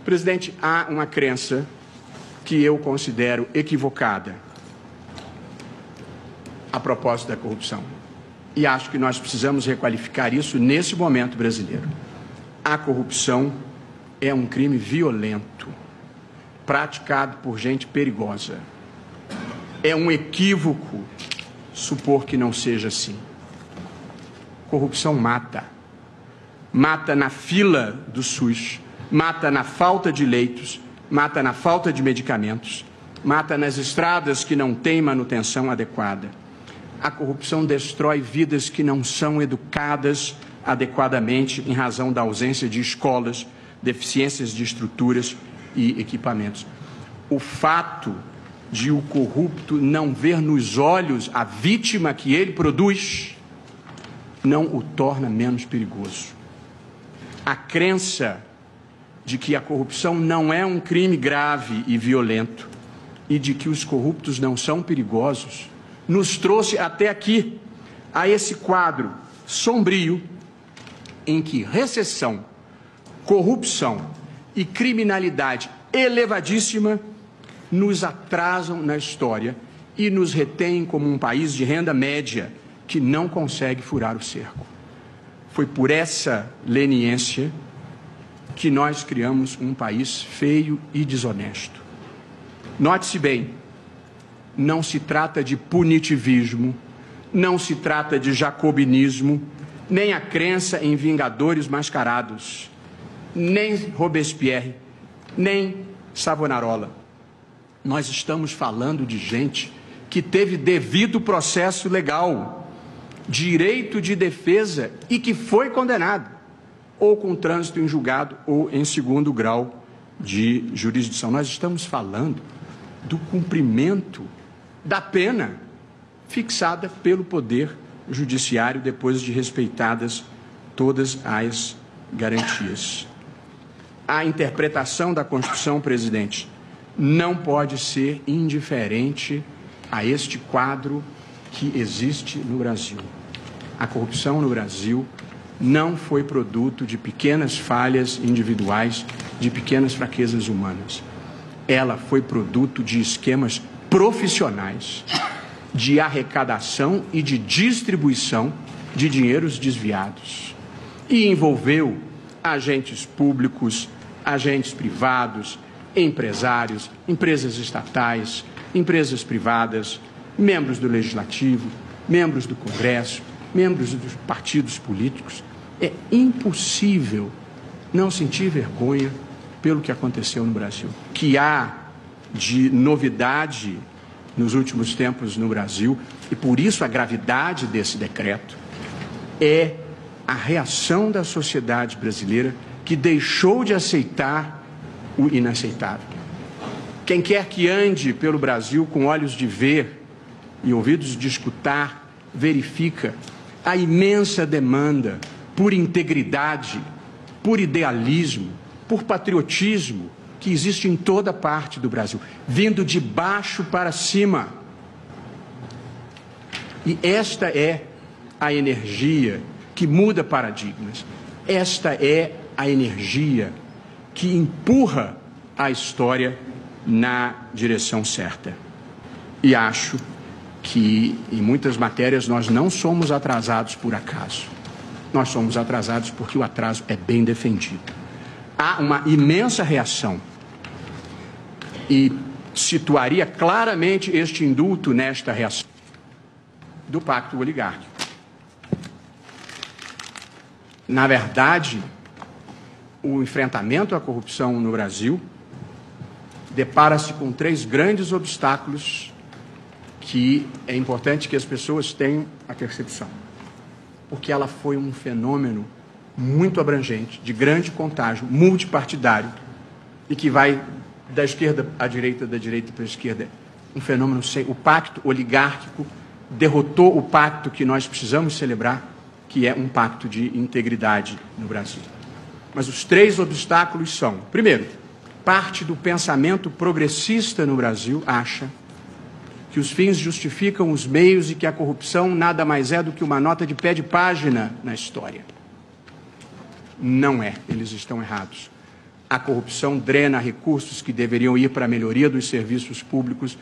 Presidente, há uma crença que eu considero equivocada a propósito da corrupção. E acho que nós precisamos requalificar isso nesse momento brasileiro. A corrupção é um crime violento, praticado por gente perigosa. É um equívoco supor que não seja assim. Corrupção mata. Mata na fila do SUS, mata na falta de leitos, mata na falta de medicamentos, mata nas estradas que não têm manutenção adequada. A corrupção destrói vidas que não são educadas adequadamente em razão da ausência de escolas, deficiências de estruturas e equipamentos. O fato de o corrupto não ver nos olhos a vítima que ele produz não o torna menos perigoso. A crença de que a corrupção não é um crime grave e violento e de que os corruptos não são perigosos nos trouxe até aqui, a esse quadro sombrio em que recessão, corrupção e criminalidade elevadíssima nos atrasam na história e nos retêm como um país de renda média que não consegue furar o cerco. Foi por essa leniência que nós criamos um país feio e desonesto. Note-se bem, não se trata de punitivismo, não se trata de jacobinismo, nem a crença em vingadores mascarados, nem Robespierre, nem Savonarola. Nós estamos falando de gente que teve devido processo legal, direito de defesa e que foi condenado, ou com trânsito em julgado ou em segundo grau de jurisdição. Nós estamos falando do cumprimento da pena fixada pelo Poder Judiciário depois de respeitadas todas as garantias. A interpretação da Constituição, presidente, não pode ser indiferente a este quadro que existe no Brasil. A corrupção no Brasil não foi produto de pequenas falhas individuais, de pequenas fraquezas humanas. Ela foi produto de esquemas profissionais de arrecadação e de distribuição de dinheiros desviados. E envolveu agentes públicos, agentes privados, empresários, empresas estatais, empresas privadas, membros do Legislativo, membros do Congresso, membros dos partidos políticos. É impossível não sentir vergonha pelo que aconteceu no Brasil. Que há de novidade nos últimos tempos no Brasil, e por isso a gravidade desse decreto, é a reação da sociedade brasileira que deixou de aceitar o inaceitável. Quem quer que ande pelo Brasil com olhos de ver e ouvidos de escutar, verifica a imensa demanda por integridade, por idealismo, por patriotismo que existe em toda parte do Brasil, vindo de baixo para cima. E esta é a energia que muda paradigmas. Esta é a energia que empurra a história na direção certa. E acho que, em muitas matérias, nós não somos atrasados por acaso. Nós somos atrasados porque o atraso é bem defendido. Há uma imensa reação e situaria claramente este indulto nesta reação do pacto oligárquico. Na verdade, o enfrentamento à corrupção no Brasil depara-se com 3 grandes obstáculos que é importante que as pessoas tenham a percepção. Porque ela foi um fenômeno muito abrangente, de grande contágio, multipartidário, e que vai da esquerda à direita, da direita para a esquerda. Um fenômeno sem... O pacto oligárquico derrotou o pacto que nós precisamos celebrar, que é um pacto de integridade no Brasil. Mas os 3 obstáculos são: primeiro, parte do pensamento progressista no Brasil acha que os fins justificam os meios e que a corrupção nada mais é do que uma nota de pé de página na história. Não é, eles estão errados. A corrupção drena recursos que deveriam ir para a melhoria dos serviços públicos.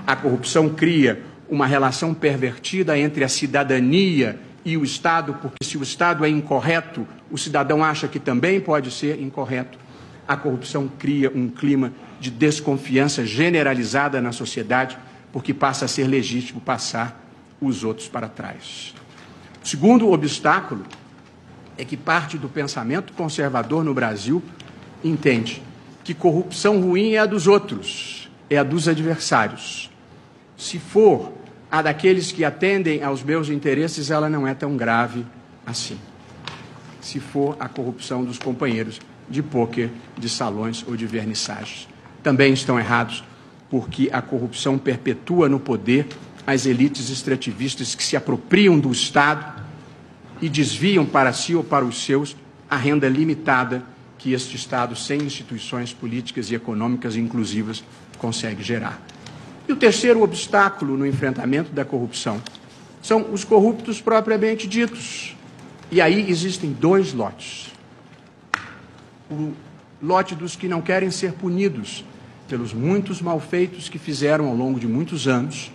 A corrupção cria uma relação pervertida entre a cidadania e o Estado, porque se o Estado é incorreto, o cidadão acha que também pode ser incorreto. A corrupção cria um clima de desconfiança generalizada na sociedade, porque passa a ser legítimo passar os outros para trás. O segundo obstáculo é que parte do pensamento conservador no Brasil entende que corrupção ruim é a dos outros, é a dos adversários. Se for a daqueles que atendem aos meus interesses, ela não é tão grave assim. Se for a corrupção dos companheiros de pôquer, de salões ou de vernissagens. Também estão errados, porque a corrupção perpetua no poder as elites extrativistas que se apropriam do Estado e desviam para si ou para os seus a renda limitada que este Estado, sem instituições políticas e econômicas inclusivas, consegue gerar. E o terceiro obstáculo no enfrentamento da corrupção são os corruptos propriamente ditos. E aí existem dois lotes. O lote dos que não querem ser punidos pelos muitos malfeitos que fizeram ao longo de muitos anos,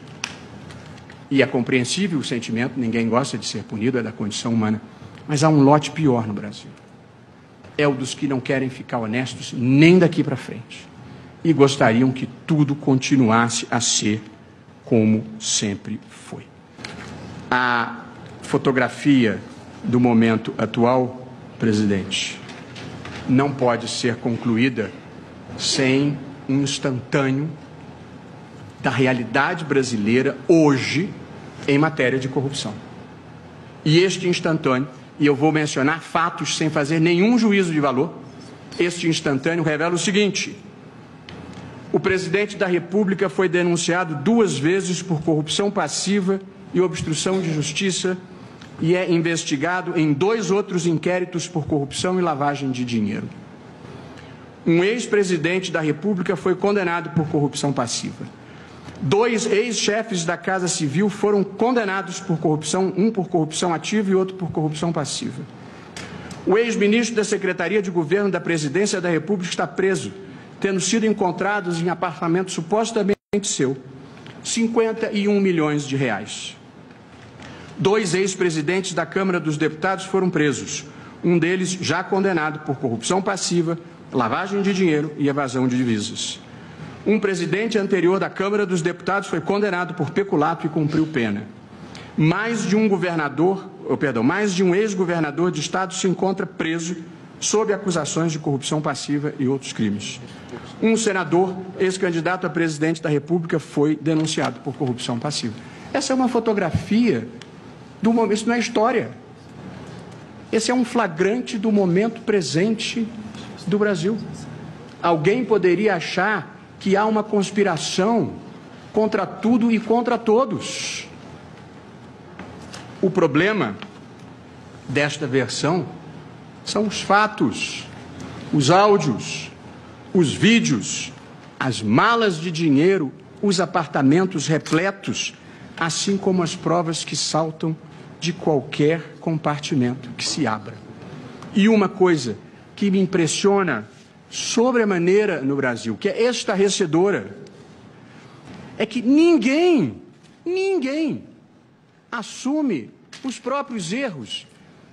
e é compreensível o sentimento, ninguém gosta de ser punido, é da condição humana, mas há um lote pior no Brasil. É o dos que não querem ficar honestos nem daqui para frente. E gostariam que tudo continuasse a ser como sempre foi. A fotografia do momento atual, presidente, não pode ser concluída sem um instantâneo da realidade brasileira hoje em matéria de corrupção. E este instantâneo, e eu vou mencionar fatos sem fazer nenhum juízo de valor, este instantâneo revela o seguinte: o presidente da República foi denunciado 2 vezes por corrupção passiva e obstrução de justiça e é investigado em 2 outros inquéritos por corrupção e lavagem de dinheiro. Um ex-presidente da República foi condenado por corrupção passiva. 2 ex-chefes da Casa Civil foram condenados por corrupção, um por corrupção ativa e outro por corrupção passiva. O ex-ministro da Secretaria de Governo da Presidência da República está preso, tendo sido encontrados em apartamento supostamente seu, 51 milhões de reais. 2 ex-presidentes da Câmara dos Deputados foram presos, um deles já condenado por corrupção passiva, lavagem de dinheiro e evasão de divisas. Um presidente anterior da Câmara dos Deputados foi condenado por peculato e cumpriu pena. Mais de um ex-governador de estado se encontra preso sob acusações de corrupção passiva e outros crimes. Um senador, ex-candidato a presidente da República, foi denunciado por corrupção passiva. Essa é uma fotografia do momento, isso não é história. Esse é um flagrante do momento presente do Brasil. Alguém poderia achar que há uma conspiração contra tudo e contra todos. O problema desta versão são os fatos, os áudios, os vídeos, as malas de dinheiro, os apartamentos repletos, assim como as provas que saltam de qualquer compartimento que se abra. E uma coisa que me impressiona sobremaneira no Brasil, que é estarrecedora, é que ninguém assume os próprios erros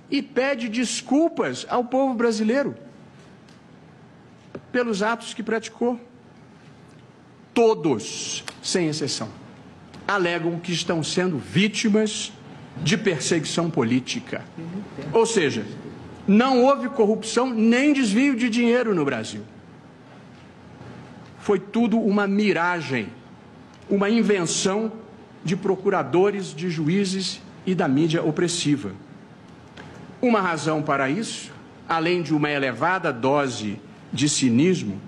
e pede desculpas ao povo brasileiro pelos atos que praticou. Todos, sem exceção, alegam que estão sendo vítimas de perseguição política. Ou seja, não houve corrupção nem desvio de dinheiro no Brasil. Foi tudo uma miragem, uma invenção de procuradores, de juízes e da mídia opressiva. Uma razão para isso, além de uma elevada dose de cinismo,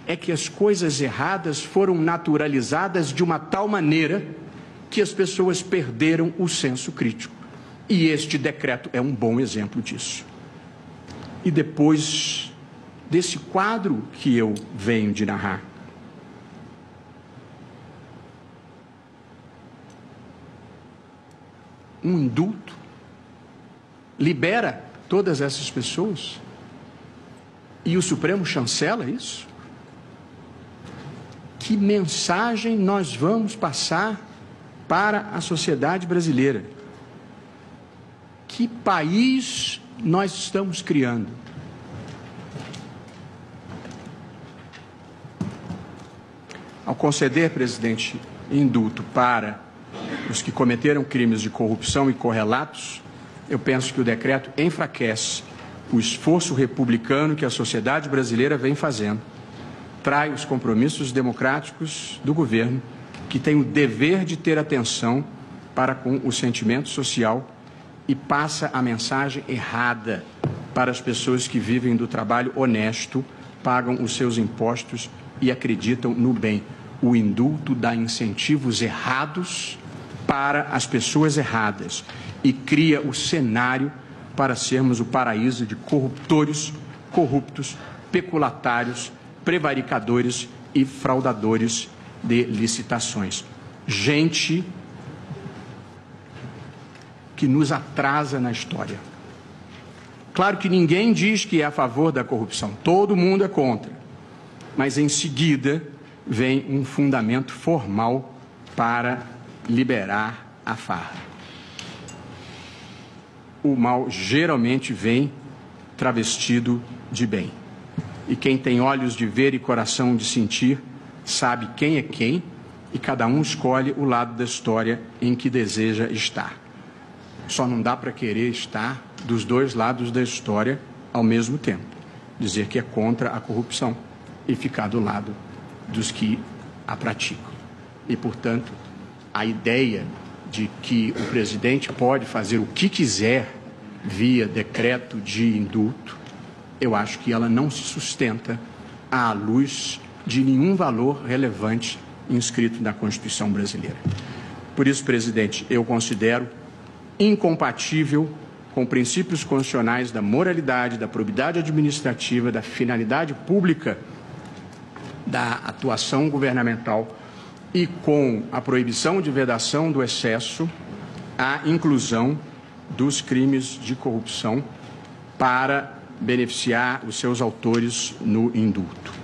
é que as coisas erradas foram naturalizadas de uma tal maneira que as pessoas perderam o senso crítico. E este decreto é um bom exemplo disso. E depois desse quadro que eu venho de narrar, um indulto libera todas essas pessoas? E o Supremo chancela isso? Que mensagem nós vamos passar para a sociedade brasileira? Que país nós estamos criando? Ao conceder, presidente, indulto para os que cometeram crimes de corrupção e correlatos, eu penso que o decreto enfraquece o esforço republicano que a sociedade brasileira vem fazendo, trai os compromissos democráticos do governo, que tem o dever de ter atenção para com o sentimento social e passa a mensagem errada para as pessoas que vivem do trabalho honesto, pagam os seus impostos e acreditam no bem. O indulto dá incentivos errados para as pessoas erradas e cria o cenário para sermos o paraíso de corruptores, corruptos, peculatários, prevaricadores e fraudadores de licitações. Gente que nos atrasa na história. Claro que ninguém diz que é a favor da corrupção, todo mundo é contra, mas em seguida vem um fundamento formal para liberar a farra. O mal geralmente vem travestido de bem. E quem tem olhos de ver e coração de sentir, sabe quem é quem, e cada um escolhe o lado da história em que deseja estar. Só não dá para querer estar dos dois lados da história ao mesmo tempo. Dizer que é contra a corrupção e ficar do lado dos que a praticam. E, portanto, a ideia de que o presidente pode fazer o que quiser via decreto de indulto, eu acho que ela não se sustenta à luz de nenhum valor relevante inscrito na Constituição brasileira. Por isso, presidente, eu considero incompatível com princípios constitucionais da moralidade, da probidade administrativa, da finalidade pública da atuação governamental e com a proibição de vedação do excesso, a inclusão dos crimes de corrupção para beneficiar os seus autores no indulto.